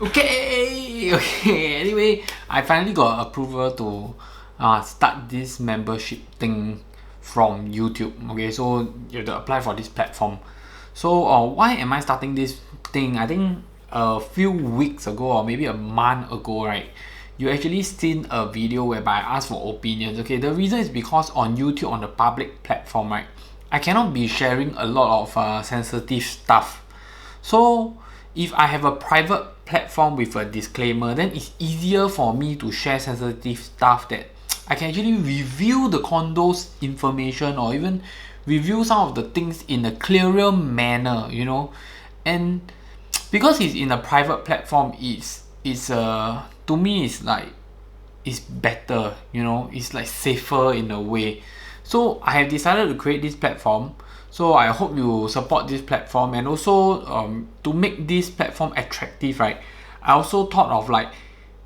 Okay. Anyway, I finally got approval to start this membership thing from YouTube. Okay, so you have to apply for this platform. So why am I starting this thing? I think a few weeks ago or maybe a month ago, right? You actually seen a video whereby I asked for opinions. Okay, the reason is because on YouTube, on the public platform, right, I cannot be sharing a lot of sensitive stuff. So if I have a private platform with a disclaimer, then it's easier for me to share sensitive stuff that I can actually review the condo's information or even review some of the things in a clearer manner, you know. And because it's in a private platform, it's to me it's like it's better, you know, it's like safer in a way. So I have decided to create this platform. So I hope you support this platform, and also to make this platform attractive, right? I also thought of like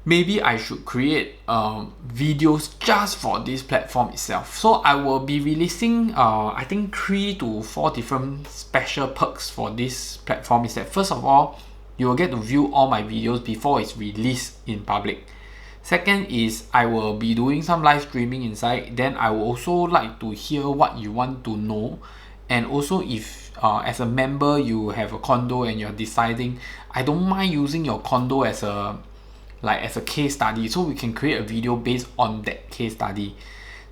maybe I should create videos just for this platform itself. So I will be releasing I think 3 to 4 different special perks for this platform. Is that first of all, you will get to view all my videos before it's released in public. Second is I will be doing some live streaming inside. Then I will also like to hear what you want to know. And also if as a member you have a condo and you're deciding, I don't mind using your condo as a case study, so we can create a video based on that case study.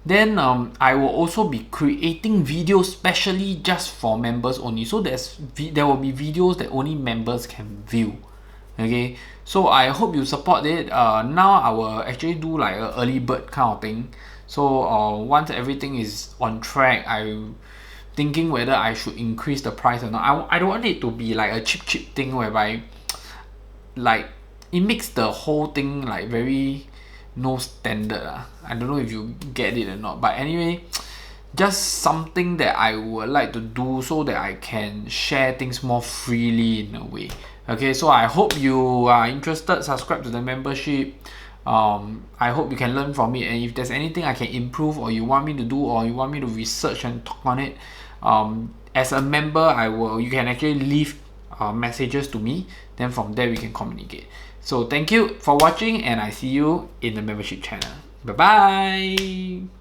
Then I will also be creating videos specially just for members only. So there will be videos that only members can view. Okay, so I hope you support it. Now I will actually do like a early bird kind of thing. So once everything is on track, I'm thinking whether I should increase the price or not. I don't want it to be like a cheap thing whereby like it makes the whole thing like very no standard. I don't know if you get it or not, but anyway, just something that I would like to do so that I can share things more freely in a way. Okay, so I hope you are interested. Subscribe to the membership. I hope you can learn from it, and if there's anything I can improve or you want me to do or you want me to research and talk on it, as a member you can actually leave messages to me. Then from there we can communicate. So thank you for watching, and I see you in the membership channel. Bye bye.